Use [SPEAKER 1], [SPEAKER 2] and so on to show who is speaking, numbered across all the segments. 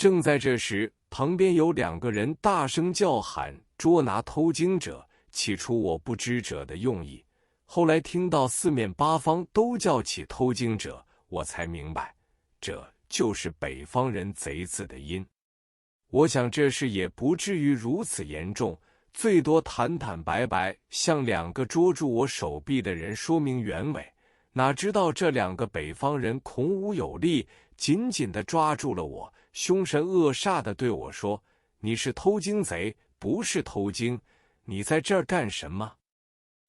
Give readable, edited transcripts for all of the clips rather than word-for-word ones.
[SPEAKER 1] 正在这时，旁边有2个人大声叫喊，捉拿偷经者。起初我不知者的用意，后来听到四面八方都叫起偷经者，我才明白，这就是北方人贼字的音。我想这事也不至于如此严重，最多坦坦白白向2个捉住我手臂的人说明原委。哪知道这2个北方人孔武有力，紧紧地抓住了我，凶神恶煞地对我说：“你是偷经贼，不是偷经，你在这儿干什么？”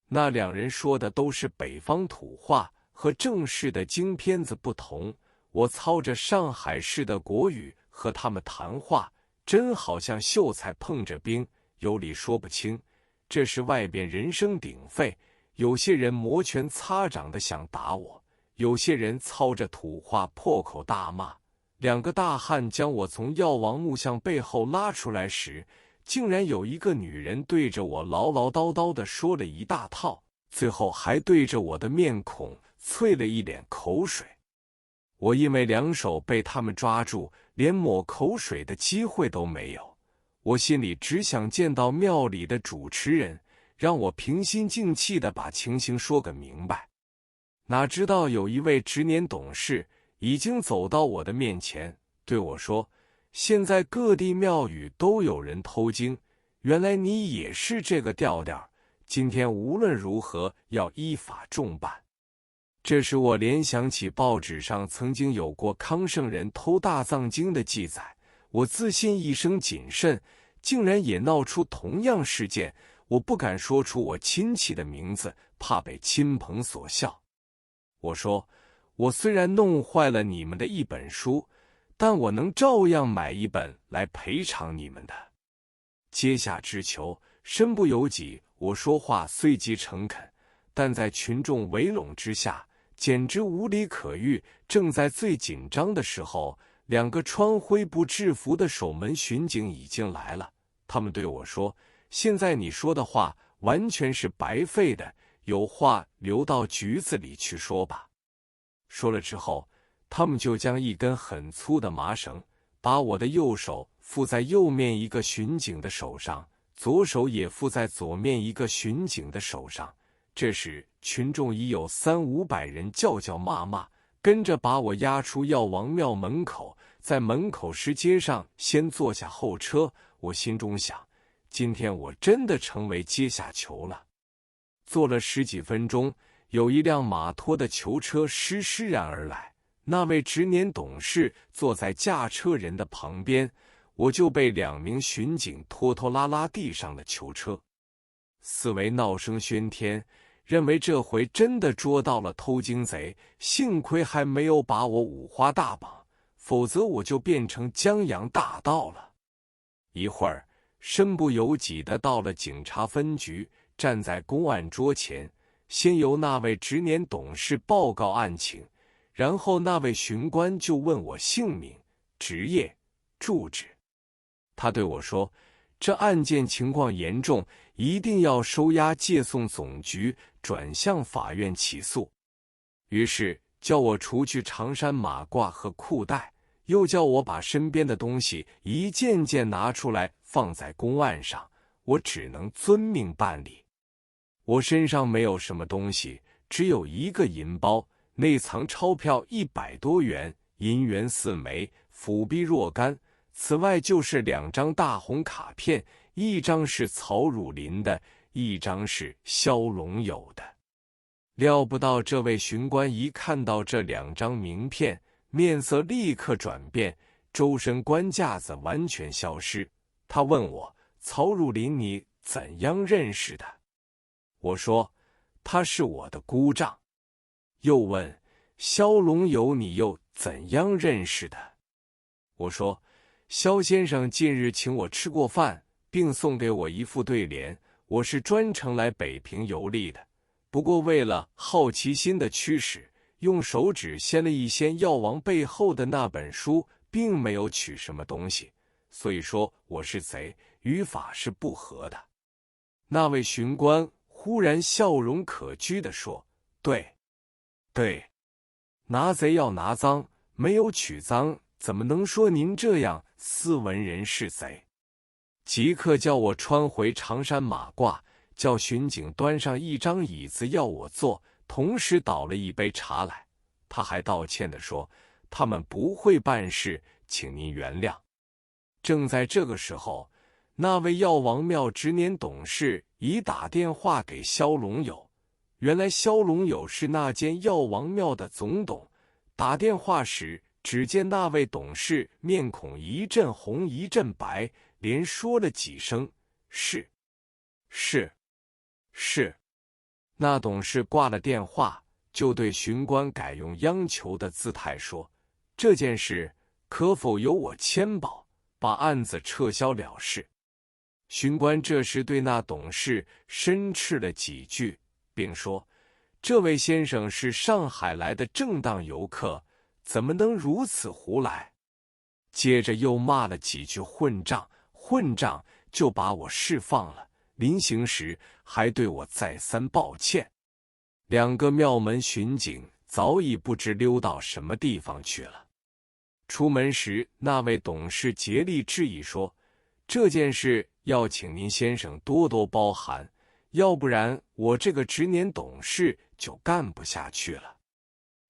[SPEAKER 1] 那2人说的都是北方土话，和正式的京片子不同。我操着上海市的国语和他们谈话，真好像秀才碰着冰，有理说不清。这时外边人声鼎沸，有些人摩拳擦掌的想打我，有些人操着土话破口大骂。2个大汉将我从药王木像背后拉出来时，竟然有一个女人对着我唠唠叨叨地说了一大套，最后还对着我的面孔啐了一脸口水。我因为2手被他们抓住，连抹口水的机会都没有。我心里只想见到庙里的主持人，让我平心静气地把情形说个明白。哪知道有一位执年董事已经走到我的面前，对我说：“现在各地庙宇都有人偷经，原来你也是这个调调，今天无论如何要依法重办。”这时我联想起报纸上曾经有过康圣人偷大藏经的记载，我自信一生谨慎，竟然也闹出同样事件。我不敢说出我亲戚的名字，怕被亲朋所笑。我说：“我虽然弄坏了你们的一本书，但我能照样买一本来赔偿你们的。”阶下之求，身不由己。我说话虽极诚恳，但在群众围拢之下，简直无理可喻。正在最紧张的时候，2个穿灰布制服的守门巡警已经来了。他们对我说：“现在你说的话完全是白费的，有话留到局子里去说吧。”说了之后，他们就将一根很粗的麻绳把我的右手附在右面一个巡警的手上，左手也附在左面一个巡警的手上。这时群众已有300-500人叫叫骂骂，跟着把我押出药王庙门口，在门口石阶上先坐下候车。我心中想，今天我真的成为阶下囚了。坐了10几分钟，有一辆马拖的囚车施然而来，那位执年董事坐在驾车人的旁边，我就被2名巡警拖拖拉拉地上了囚车。四围闹声喧天，认为这回真的捉到了偷经贼，幸亏还没有把我五花大绑，否则我就变成江洋大盗了。一会儿，身不由己地到了警察分局，站在公案桌前，先由那位执年董事报告案情，然后那位巡官就问我姓名、职业、住址。他对我说：“这案件情况严重，一定要收押借送总局，转向法院起诉。”于是叫我除去长衫马褂和裤带，又叫我把身边的东西一件件拿出来放在公案上。我只能遵命办理。我身上没有什么东西，只有一个银包，内藏钞票100多元，银元4枚，辅币若干。此外就是2张大红卡片，一张是曹汝霖的，一张是萧龙友的。料不到这位巡官一看到这2张名片，面色立刻转变，周身官架子完全消失。他问我：“曹汝霖你怎样认识的？”我说：“他是我的姑丈。”又问：“萧龙友你又怎样认识的？”我说：“萧先生近日请我吃过饭，并送给我一副对联，我是专程来北平游历的。不过为了好奇心的驱使，用手指掀了一掀药王背后的那本书，并没有取什么东西，所以说我是贼，与法是不合的。”那位巡官忽然笑容可掬地说：“对，拿贼要拿赃，没有取赃，怎么能说您这样斯文人是贼。即刻叫我穿回长衫马褂，叫巡警端上一张椅子要我坐，同时倒了一杯茶来。他还道歉地说：“他们不会办事，请您原谅。”正在这个时候，那位药王庙执年董事已打电话给萧龙友。原来萧龙友是那间药王庙的总董。打电话时，只见那位董事面孔一阵红一阵白，连说了几声“是，是，是”。那董事挂了电话，就对巡官改用央求的姿态说：“这件事可否由我签保，把案子撤销了事？”巡官这时对那董事申斥了几句，并说：“这位先生是上海来的正当游客，怎么能如此胡来？”接着又骂了几句混账，混账，就把我释放了。临行时还对我再三抱歉。两个庙门巡警早已不知溜到什么地方去了。出门时，那位董事竭力致意说：“这件事要请您先生多多包涵，要不然我这个执年董事就干不下去了。”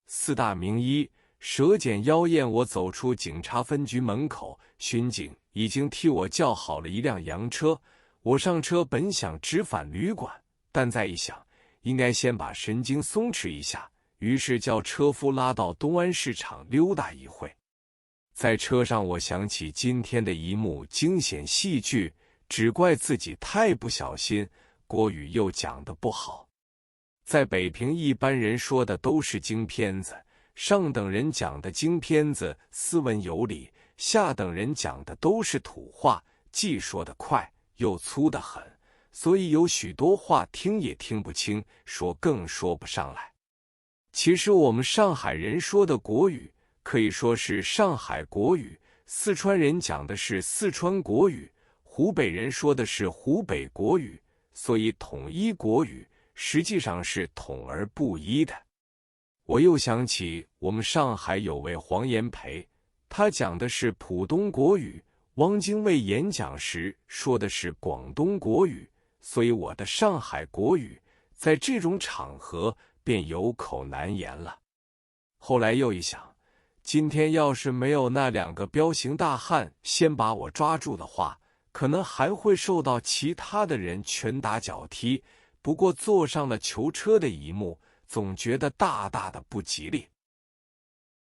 [SPEAKER 1] 四大名医舌剪妖艳，我走出警察分局门口，巡警已经替我叫好了一辆洋车。我上车本想直返旅馆，但再一想，应该先把神经松弛一下，于是叫车夫拉到东安市场溜达一会。在车上，我想起今天的一幕惊险戏剧，只怪自己太不小心，国语又讲得不好。在北平，一般人说的都是京片子，上等人讲的京片子斯文有礼，下等人讲的都是土话，既说得快又粗得很，所以有许多话听也听不清，说更说不上来。其实我们上海人说的国语可以说是上海国语，四川人讲的是四川国语，湖北人说的是湖北国语，所以统一国语实际上是统而不一的。我又想起我们上海有位黄炎培，他讲的是浦东国语，汪精卫演讲时说的是广东国语，所以我的上海国语在这种场合便有口难言了。后来又一想，今天要是没有那两个彪形大汉先把我抓住的话，可能还会受到其他的人拳打脚踢。不过坐上了囚车的一幕，总觉得大大的不吉利。